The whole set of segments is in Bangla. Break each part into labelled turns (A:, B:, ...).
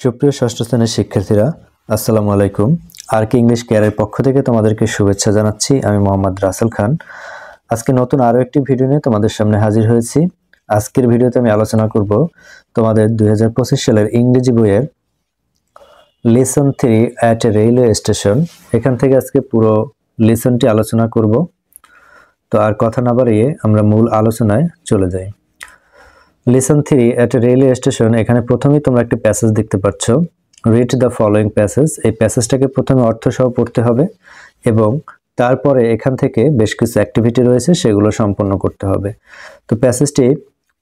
A: সুপ্রিয় ষষ্ঠ শ্রেণীর শিক্ষার্থীরা, আসসালামু আলাইকুম। আরকে ইংলিশ কেয়ারের পক্ষ থেকে তোমাদেরকে শুভেচ্ছা জানাচ্ছি। আমি মোহাম্মদ রাসেল খান। আজকে নতুন আরও একটি ভিডিও নিয়ে তোমাদের সামনে হাজির হয়েছি। আজকের ভিডিওতে আমি আলোচনা করব তোমাদের 2025 সালের ইংরেজি বইয়ের lesson 3 at a railway station. এখান থেকে আজকে পুরো লেসনটি আলোচনা করব। তো আর কথা না বাড়িয়ে আমরা মূল আলোচনায় চলে যাই। Lesson 3 at a railway station, এখানে প্রথমেই তোমরা একটা প্যাসেজ দেখতে পাচ্ছ, রিড দ্য ফলোয়িং প্যাসেজ। এই প্যাসেজটাকে প্রথমে অর্থ সহ পড়তে হবে এবং তারপরে এখান থেকে বেশ কিছু অ্যাক্টিভিটি রয়েছে, সেগুলো সম্পন্ন করতে হবে। তো প্যাসেজটি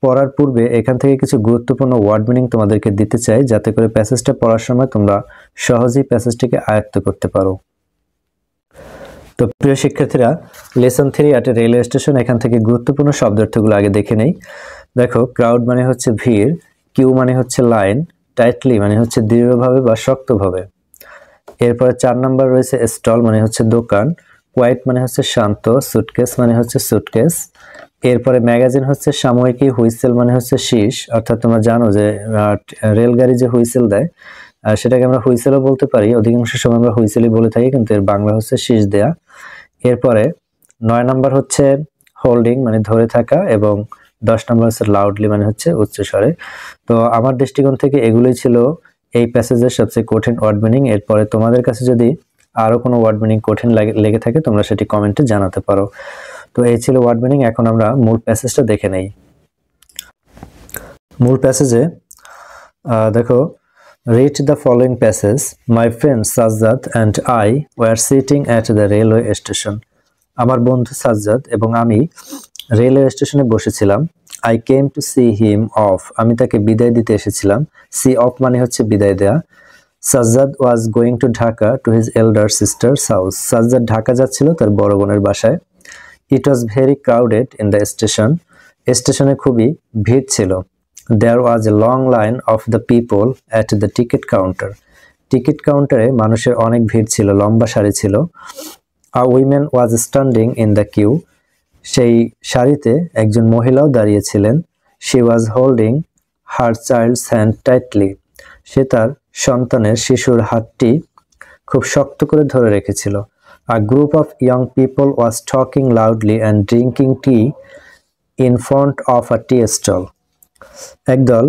A: পড়ার পূর্বে এখান থেকে কিছু গুরুত্বপূর্ণ ওয়ার্ড মিনিং তোমাদেরকে দিতে চাই, যাতে করে প্যাসেজটা পড়ার সময় তোমরা সহজেই প্যাসেজটিকে আয়ত্ত করতে পারো। তো প্রিয় শিক্ষার্থীরা, lesson 3 at a railway station, এখান থেকে গুরুত্বপূর্ণ শব্দার্থগুলো আগে দেখে নেই। দেখো, ক্রাউড মানে হচ্ছে ভিড়, কিউ মানে হচ্ছে লাইন, টাইটলি মানে হচ্ছে দৃঢ়ভাবে বা শক্তভাবে। এরপরে 4 নাম্বার রয়েছে স্টল মানে হচ্ছে দোকান, কোয়াইট মানে হচ্ছে শান্ত, সুটকেস মানে হচ্ছে সুটকেস। এরপরে ম্যাগাজিন হচ্ছে সাময়িকী, হুইসেল মানে হচ্ছে শীষ, অর্থাৎ তোমরা জানো যে রেলগাড়ি যে হুইসেল দেয় সেটাকে আমরা হুইসেলও বলতে পারি, অধিকাংশ সময় আমরা হুইসেলই বলে থাকি, কিন্তু এর বাংলা হচ্ছে শীষ দেয়া। এরপরে 9 নাম্বার হচ্ছে হোল্ডিং মানে ধরে থাকা, এবং 10 নম্বর হচ্ছে লাউডলি মানে হচ্ছে উচ্চস্বরে। তো আমার দৃষ্টিকোণ থেকে এগুলোই ছিল এই প্যাসেজের সবচেয়ে কঠিন ওয়ার্ড মিনিং। এরপরে তোমাদের কাছে যদি আরও কোনো ওয়ার্ড মিনিং কঠিন লেগে থাকে তোমরা সেটি কমেন্টে জানাতে পারো। তো এই ছিল ওয়ার্ড মিনিং। এখন আমরা মূল প্যাসেজটা দেখে নেই। মূল প্যাসেজে দেখো, read the following passage. My friend Sajjad and I were sitting at the railway station. আমার বন্ধু সাজ্জাদ এবং আমি রেলওয়ে স্টেশনে বসেছিলাম। I came to see him off. আমি তাকে বিদায় দিতে এসেছিলাম। See off মানে হচ্ছে বিদায় দেয়া। Sajjad was going to Dhaka to his elder sister's house. Sajjad Dhaka যাচ্ছিল তার বড় বোনের বাসায়। It was very crowded in the station. স্টেশনে খুবই ভিড় ছিল। There was a long line of the people at the ticket counter. Ticket কাউন্টারে মানুষের অনেক ভিড় ছিল, লম্বা সারি ছিল। A woman was standing in the queue. সেই সারিতে একজন মহিলাও দাঁড়িয়েছিলেন। She was holding her child's hand tightly. সে তার সন্তানের শিশুর হাতটি খুব শক্ত করে ধরে রেখেছিল। A group of young people was talking loudly and drinking tea in front of a tea stall. একদল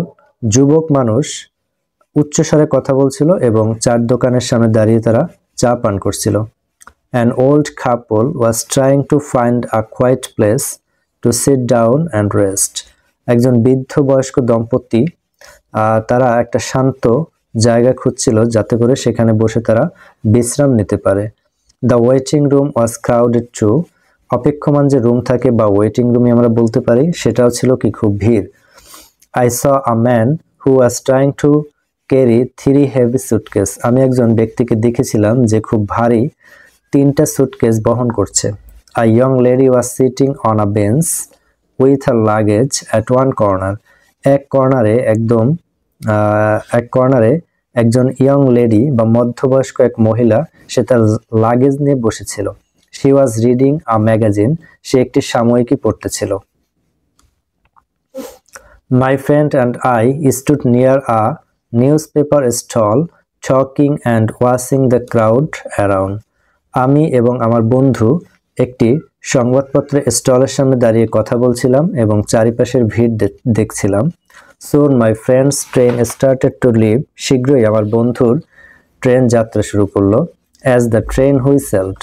A: যুবক মানুষ উচ্চস্বরে কথা বলছিল এবং চার দোকানের সামনে দাঁড়িয়ে তারা চা পান করছিল। An old couple was trying to find a quiet place to sit down and rest. একজন বৃদ্ধ বয়স্ক দম্পতি তারা একটা শান্ত জায়গা খুঁজছিল যাতে করে সেখানে বসে তারা বিশ্রাম নিতে পারে। The waiting room was crowded too. অপেক্ষমান যে রুম থাকে বা ওয়েটিং রুমই আমরা বলতে পারি, সেটাও ছিল কি খুব ভিড়। I saw a man who was trying to carry 3 heavy suitcases. আমি একজন ব্যক্তিকে দেখেছিলাম যে খুব ভারী 3টা সুটকেস বহন করছে। A young lady was sitting on a bench with her luggage at one corner. এক কর্নারে একজন ইয়ং লেডি বা মধ্যবয়স্ক এক মহিলা, সে তার লাগেজ নিয়ে বসেছিল। She was reading a magazine. সে একটি সাময়িকী পড়তেছিল। My friend and I stood near a newspaper stall talking and watching the crowd around. আমি এবং আমার বন্ধু একটি সংবাদপত্রের স্টলের সামনে দাঁড়িয়ে কথা বলছিলাম এবং চারিপাশের ভিড় দেখছিলাম। Soon my friend's train started to leave. শীঘ্রই আমার বন্ধুর ট্রেন যাত্রা শুরু করলো। As the train whistled.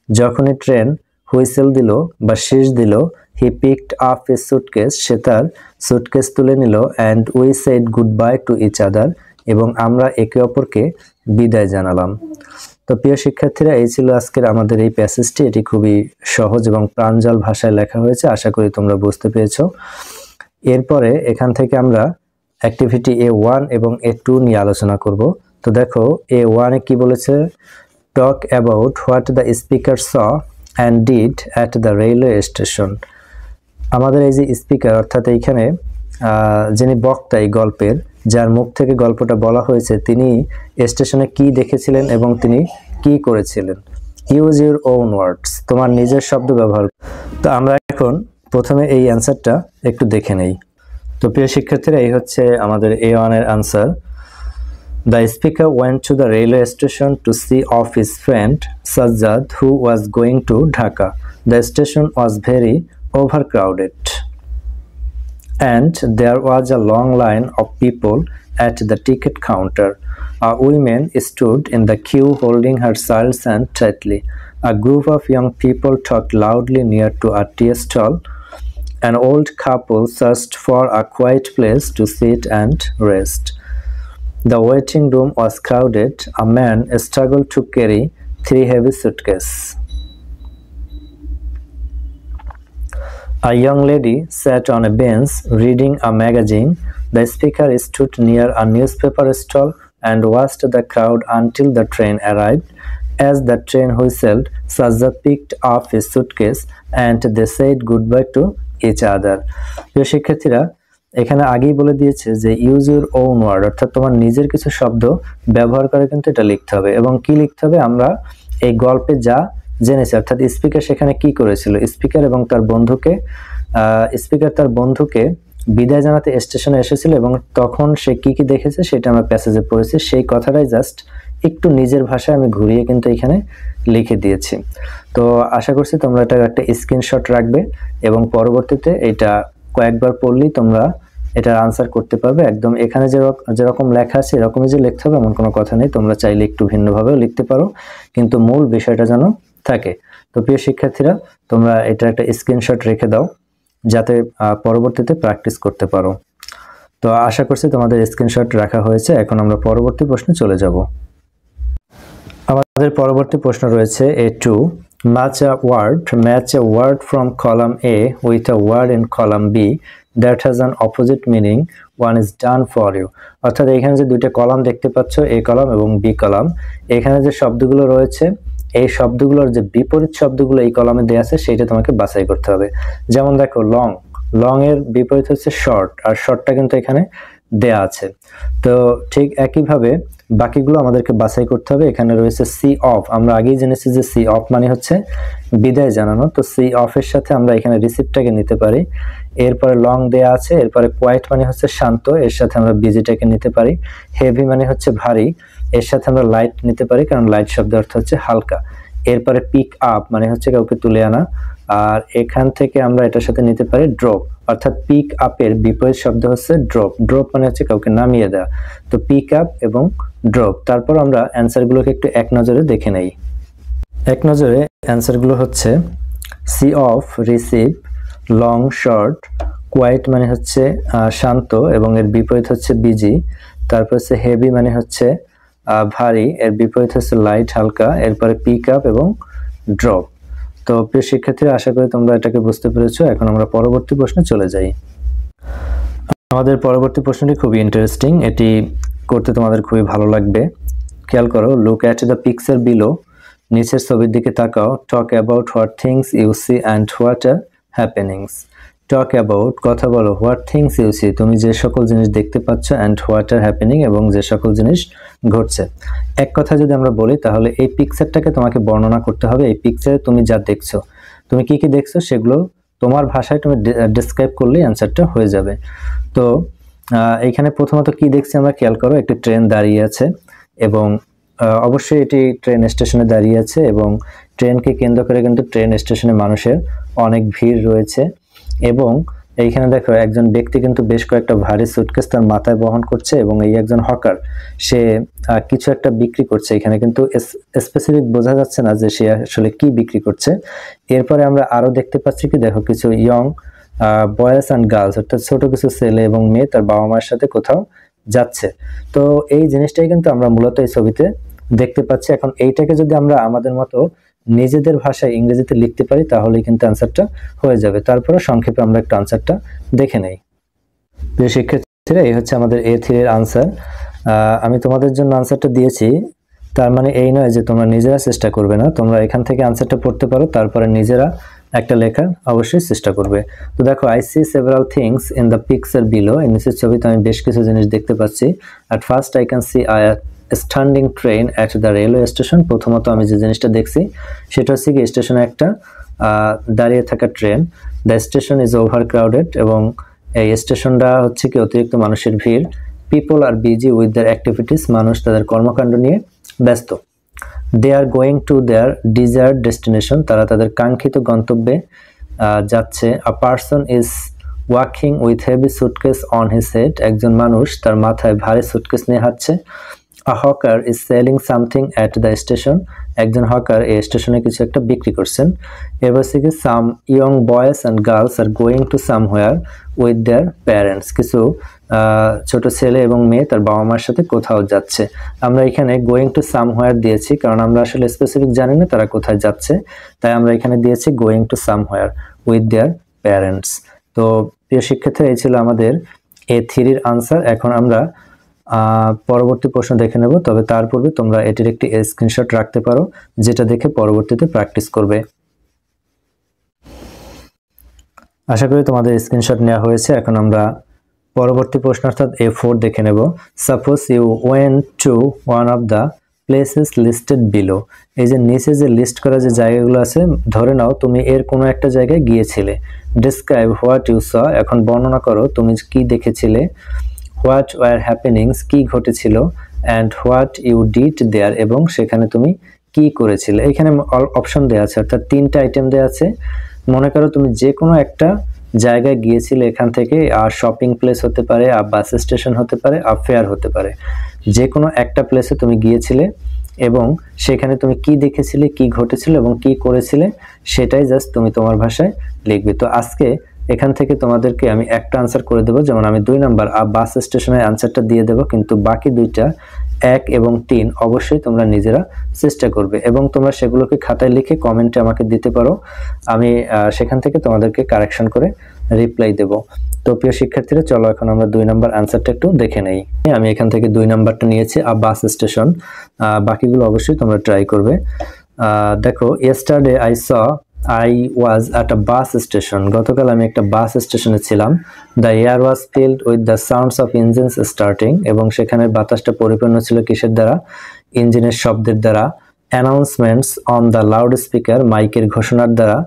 A: যখনই ট্রেন হুইসেল দিল বা শীষ দিল, he picked up his suitcase. সে তার সুটকেস তুলে নিল। And we said goodbye to each other. এবং আমরা একে অপরকে বিদায় জানালাম। তো প্রিয় শিক্ষার্থীরা, এই ছিল আজকের আমাদের এই প্যাসেজটি। এটি খুবই সহজ এবং প্রাঞ্জল ভাষায় লেখা হয়েছে, আশা করি তোমরা বুঝতে পেরেছো। এরপরে এখান থেকে আমরা অ্যাক্টিভিটি A1 এবং A2 নিয়ে আলোচনা করব। তো দেখো, A1 এ কি বলেছে? টক about what the speaker saw and did at the railway station. আমাদের এই যে স্পিকার, অর্থাৎ এইখানে যিনি বক্তা এই গল্পের, যার মুখ থেকে গল্পটা বলা হয়েছে, তিনি স্টেশনে কি দেখেছিলেন এবং তিনি কি করেছিলেন। ইউজ ইউর ওন ওয়ার্ডস, তোমার নিজের শব্দ ব্যবহার। তো আমরা এখন প্রথমে এই অ্যান্সারটা একটু দেখে নেই। তো প্রিয় শিক্ষার্থীরা, এই হচ্ছে আমাদের A1 এর answer. The speaker went to the railway station to see off his friend Sajjad, who was going to Dhaka. The station was very overcrowded, and there was a long line of people at the ticket counter. A woman stood in the queue holding her child's hand tightly. A group of young people talked loudly near to a tea stall. An old couple searched for a quiet place to sit and rest. The waiting room was crowded. A man struggled to carry 3 heavy suitcases. A young lady sat on a bench reading a magazine. The speaker stood near a newspaper stall and watched the crowd until the train arrived. As the train whistled, Sajjad picked up his suitcase and they said goodbye to each other. প্রিয় শিক্ষার্থীরা, এখানে আগেই বলে দিয়েছে যে ইউজ ইউর ওন ওয়ার্ড, অর্থাৎ তোমার নিজের কিছু শব্দ ব্যবহার করে কিন্তু এটা লিখতে হবে। এবং কি লিখতে হবে, আমরা এই গল্পে যা জেনেছি, অর্থাৎ স্পিকার সেখানে কি করেছিল, স্পিকার তার বন্ধুকে বিদায় জানাতে স্টেশনে এসেছিল এবং তখন সে কি কি দেখেছে সেটা আমরা প্যাসেজে পড়েছি। সেই কথাটাই জাস্ট একটু নিজের ভাষায় আমি ঘুরিয়ে কিন্তু এখানে লিখে দিয়েছি। তো আশা করছি তোমরা এটা একটা স্ক্রিনশট রাখবে এবং পরবর্তীতে এটা কয়েকবার পড়লেই তোমরা এটার আনসার করতে পারবে। একদম এখানে যেরকম লেখা আছে এরকমই যে লিখতে হবে এমন কোনো কথা নেই, তোমরা চাইলে একটু ভিন্নভাবেও লিখতে পারো, কিন্তু মূল বিষয়টা যেন থাকে। তো প্রিয় শিক্ষার্থীরা, তোমরা এটা একটা স্ক্রিনশট রেখে দাও যাতে পরবর্তীতে প্র্যাকটিস করতে পারো। তো আশা করছি তোমাদের স্ক্রিনশট রাখা হয়েছে। এখন আমরা পরবর্তী প্রশ্নে চলে যাব। আমাদের পরবর্তী প্রশ্ন রয়েছে A2, match a word from column A with a word in column B that has an opposite meaning. One is done for you. অর্থাৎ এখানে যে দুইটা কলাম দেখতে পাচ্ছ, A কলাম এবং B কলাম, এখানে যে শব্দগুলো রয়েছে এই শব্দগুলোর যে বিপরীত শব্দগুলো এই কলামে দেয়া আছে সেটা তোমাকে বাছাই করতে হবে। যেমন দেখো লং এর বিপরীত হচ্ছে শর্ট, আর শর্টটা কিন্তু এখানে দেয়া আছে। তো ঠিক একইভাবে বাকিগুলো আমাদেরকে বাছাই করতে হবে। এখানে রয়েছে সি অফ, আমরা আগেই জেনেছি যে সি অফ মানে হচ্ছে বিদায় জানানো, তো সি অফ এর সাথে আমরা এখানে রিসিপ্টটাকে নিতে পারি। এরপরে লং দেয়া আছে, এরপরে কোয়াইট মানে হচ্ছে শান্ত, এর সাথে আমরা বিজিটাকে নিতে পারি। হেভি মানে হচ্ছে ভারী, এর সাথে আমরা লাইট নিতে পারি কারণ লাইট শব্দের অর্থ হচ্ছে হালকা। এরপরে পিক আপ মানে হচ্ছে কাউকে তুলে আনা, আর এখান থেকে আমরা এটার সাথে নিতে পারি ড্রপ, অর্থাৎ পিক আপের বিপরীত শব্দ হচ্ছে ড্রপ মানে হচ্ছে কাউকে নামিয়ে দেওয়া। তো পিক আপ এবং ড্রপ। তারপর আমরা অ্যান্সারগুলোকে একটু এক নজরে দেখে নেই। এক নজরে অ্যান্সারগুলো হচ্ছে see off receive, long short, quiet মানে হচ্ছে শান্ত এবং এর বিপরীত হচ্ছে বিজি, তারপর হচ্ছে হেভি মানে হচ্ছে ভারী, এর বিপরীত হচ্ছে লাইট হালকা, এরপরে পিক আপ এবং ড্রপ। তো প্রিয় শিক্ষার্থীরা, আশা করি তোমরা এটাকে বুঝতে পেরেছো। এখন আমরা পরবর্তী প্রশ্নে চলে যাই। আমাদের পরবর্তী প্রশ্নটি খুবই ইন্টারেস্টিং, এটি করতে তোমাদের খুবই ভালো লাগবে। খেয়াল করো, look at the picture below, নিচের ছবির দিকে তাকাও। Talk about what things you see and what are happenings. Talk about কথা বলো, হোয়াট থিংস ইউ সি তুমি যে সকল জিনিস দেখতে পাচ্ছ, অ্যান্ড হোয়াট আর হ্যাপেনিং এবং যে সকল জিনিস ঘটছে। এক কথা যদি আমরা বলি তাহলে এই পিকচারটাকে তোমাকে বর্ণনা করতে হবে। এই পিকচারে তুমি যা দেখছো, তুমি কি কি দেখছো সেগুলো তোমার ভাষায় তুমি ডেসক্রাইব করলেই অ্যান্সারটা হয়ে যাবে। তো এইখানে প্রথমত কি দেখছি আমরা, খেয়াল করো, একটি ট্রেন দাঁড়িয়ে আছে এবং অবশ্যই এটি ট্রেন স্টেশনে দাঁড়িয়ে আছে এবং ট্রেনকে কেন্দ্র করে কিন্তু ট্রেন স্টেশনে মানুষের অনেক ভিড় রয়েছে। এবং এইখানে দেখো একজন ব্যক্তি কিন্তু বেশ কয়েকটা ভারী সুটকেস তার মাথায় বহন করছে এবং এই একজন হকার সে কিছু একটা বিক্রি করছে। এখানে কিন্তু স্পেসিফিক বোঝা যাচ্ছে না যে সে আসলে কি বিক্রি করছে। এরপরে আমরা আরো দেখতে পাচ্ছি কি, দেখো কিছু ইয়ং বয়েজ অ্যান্ড গার্লস, অর্থাৎ ছোট কিছু ছেলে এবং মেয়ে তার বাবা মায়ের সাথে কোথাও যাচ্ছে। তো এই জিনিসটাই কিন্তু আমরা মূলত এই ছবিতে দেখতে পাচ্ছি। এখন এইটাকে যদি আমরা আমাদের মতো নিজেদের ভাষায় ইংরেজিতে লিখতে পারি তাহলে কিন্তু অ্যান্সারটা হয়ে যাবে। তারপরে সংক্ষেপে আমরা একটু অ্যান্সারটা দেখে নেই। প্রিয় শিক্ষার্থীরা, এই হচ্ছে আমাদের A3 এর আনসার। আমি তোমাদের জন্য আনসারটা দিয়েছি, তার মানে এই নয় যে তোমরা নিজেরা চেষ্টা করবে না, তোমরা এখান থেকে আনসারটা পড়তে পারো, তারপরে নিজেরা একটা লেখার অবশ্যই চেষ্টা করবে। তো দেখো, I see several things in the picture below, এই নিচের ছবিতে আমি বেশ কিছু জিনিস দেখতে পাচ্ছি। At first I can see standing train at the railway station. প্রথমত আমি যে জিনিসটা দেখছি সেটা হচ্ছে কি, স্টেশনে একটা দাঁড়িয়ে থাকা train. The station is over crowded, এবং এই স্টেশনটা হচ্ছে কি অতিরিক্ত মানুষের ভিড়। People are busy with their activities, মানুষ তাদের কর্মকাণ্ড নিয়ে ব্যস্ত। They are going to their desired destination, তারা তাদের কাঙ্ক্ষিত গন্তব্যে যাচ্ছে। A person is walking with heavy suitcase on his head, একজন মানুষ তার মাথায় ভারী সুটকেস নিয়ে হাঁটছে। A hawker is selling something at the station, একজন হকার এই স্টেশনে কিছু একটা বিক্রি করছেন। এবার থেকে some young boys and girls are going to somewhere with their parents, কিছু ছোট ছেলে এবং মেয়ে তার বাবা মার সাথে কোথাও যাচ্ছে। আমরা এখানে গোয়িং টু সামহোয়ার দিয়েছি কারণ আমরা আসলে স্পেসিফিক জানি না তারা কোথায় যাচ্ছে, তাই আমরা এখানে দিয়েছি going to somewhere with their parents. তো প্রিয় শিক্ষার্থী, এই ছিল আমাদের A3 আনসার। এখন আমরা পরবর্তী প্রশ্ন দেখে নেব, তবে তার পূর্বে তোমরা এটির একটি স্ক্রিনশট রাখতে পারো যেটা দেখে পরবর্তীতে প্র্যাকটিস করবে। আশা করি তোমাদের স্ক্রিনশট নেওয়া হয়েছে। এখন আমরা পরবর্তী প্রশ্ন অর্থাৎ A4 দেখে নেব। Suppose you went to one of the places listed below, এই যে নিচে যে লিস্ট করা যে জায়গাগুলো আছে, ধরে নাও তুমি এর কোনো একটা জায়গায় গিয়েছিলে। ডিসক্রাইব হোয়াট ইউ স, এখন বর্ণনা করো তুমি কি দেখেছিলে। হোয়াট ওয়ার হ্যাপেনিংস, কি ঘটেছিল। And what you did there, এবং সেখানে তুমি কি করেছিলে। এখানে অপশন দেওয়া আছে, অর্থাৎ 3টা আইটেম দেওয়া আছে। মনে করো তুমি যে কোনো একটা জায়গায় গিয়েছিলে, এখান থেকে আর শপিং প্লেস হতে পারে, আর বাস স্টেশন হতে পারে, আর ফেয়ার হতে পারে, যে কোনো একটা প্লেসে তুমি গিয়েছিলে এবং সেখানে তুমি কি দেখেছিলে, কি ঘটেছিল এবং কি করেছিলে, সেটাই জাস্ট তুমি তোমার ভাষায় লিখবে। তো আজকে এখান থেকে তোমাদেরকে আমি একটা আনসার করে দেবো, যেমন আমি 2 নাম্বার বাস স্টেশনের আনসারটা দিয়ে দেবো, কিন্তু বাকি 2টা 1 এবং 3 অবশ্যই তোমরা নিজেরা চেষ্টা করবে এবং তোমরা সেগুলোকে খাতায় লিখে কমেন্টে আমাকে দিতে পারো। আমি সেখান থেকে তোমাদেরকে কারেকশন করে রিপ্লাই দেব। তো প্রিয় শিক্ষার্থীরা, চলো এখন আমরা 2 নাম্বার আনসারটা একটু দেখে নেই। আমি এখান থেকে 2 নাম্বারটা নিয়েছি, বাস স্টেশন। বাকিগুলো অবশ্যই তোমরা ট্রাই করবে। দেখো, yesterday I was at a bus station, গতকাল আমি একটা বাস স্টেশনে ছিলাম। The air was filled with the sounds of engines starting, এবং সেখানে বাতাসটা পরিপূর্ণ ছিল কিসের দ্বারা, ইঞ্জিনের শব্দের দ্বারা। Announcements on the loudspeaker, মাইকের ঘোষণার দ্বারা।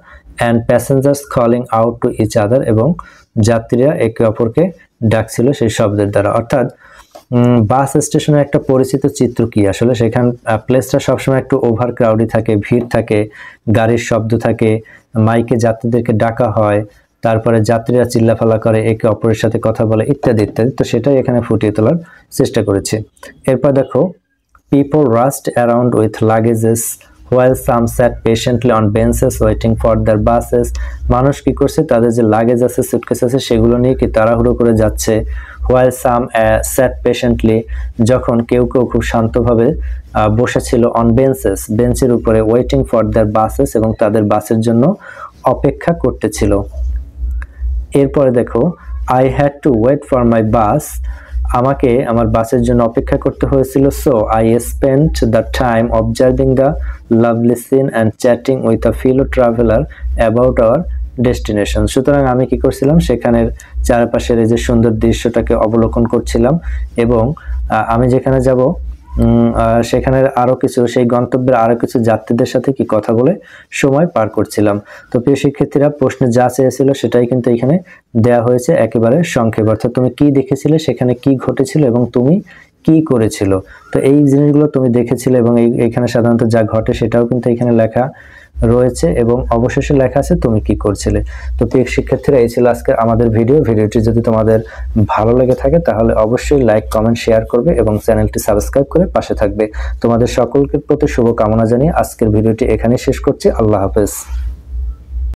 A: And passengers calling out to each other, এবং যাত্রীরা একে অপরকে ডাকছিল সেই শব্দের দ্বারা। অর্থাৎ বাস স্টেশনের একটা পরিচিত চিত্র কি, আসলে সেখান প্লেসটা সবসময় একটু ওভার ক্রাউডি থাকে, ভিড় থাকে, গাড়ির শব্দ থাকে, মাইকে যাত্রীদেরকে ডাকা হয়, তারপরে যাত্রীরা চিল্লাফালা করে, একে অপরের সাথে কথা বলে, ইত্যাদি ইত্যাদি। তো সেটাই এখানে ফুটিয়ে তোলার চেষ্টা করেছি। এরপর দেখো, people rushed around with luggages while some sat patiently on benches waiting for their buses, মানুষ কি করছে, তাদের যে লাগেজ আছে, সুটকেস আছে, সেগুলো নিয়ে কি তাড়াহুড়ো করে যাচ্ছে। while some sat patiently, যখন কেউ কেউ খুব শান্তভাবে বসেছিল on benches, বেঞ্চের উপরে, waiting for their buses, এবং তাদের বাসের জন্য অপেক্ষা করতেছিল। এরপরে দেখো, I had to wait for my bus, আমাকে আমার বাসের জন্য অপেক্ষা করতে হয়েছিল। So I spent the time observing the lovely scene and chatting with a fellow traveller about our destination, সুতরাং আমি কি করছিলাম, সেখানের চারপাশের এই যে সুন্দর দৃশ্যটাকে অবলোকন করছিলাম এবং আমি যেখানে যাব সেখানের আরো কিছু, সেই গন্তব্যের আরো কিছু যাত্রীদের সাথে কি কথা বলে সময় পার করছিলাম। তো প্রিয় শিক্ষার্থীরা, প্রশ্নে যা চেয়েছিল সেটাই কিন্তু এখানে দেয়া হয়েছে একেবারে সংক্ষেপ, অর্থাৎ তুমি কি দেখেছিলে, সেখানে কি ঘটেছিল এবং তুমি কি করেছিল। তো এই জিনিসগুলো তুমি দেখেছিলে এবং এইখানে সাধারণত যা ঘটে সেটাও কিন্তু এখানে লেখা রয়েছে এবং অবশেষে লেখা আছে তুমি কি করছিলে। তো প্রিয় শিক্ষার্থীরা, এই ছিল আজকে আমাদের ভিডিওটি যদি তোমাদের ভালো লেগে থাকে তাহলে অবশ্যই লাইক, কমেন্ট, শেয়ার করবে এবং চ্যানেলটি সাবস্ক্রাইব করে পাশে থাকবে। তোমাদের সকলকে প্রতি শুভকামনা জানিয়ে আজকের ভিডিওটি এখানেই শেষ করছি। আল্লাহ হাফেজ।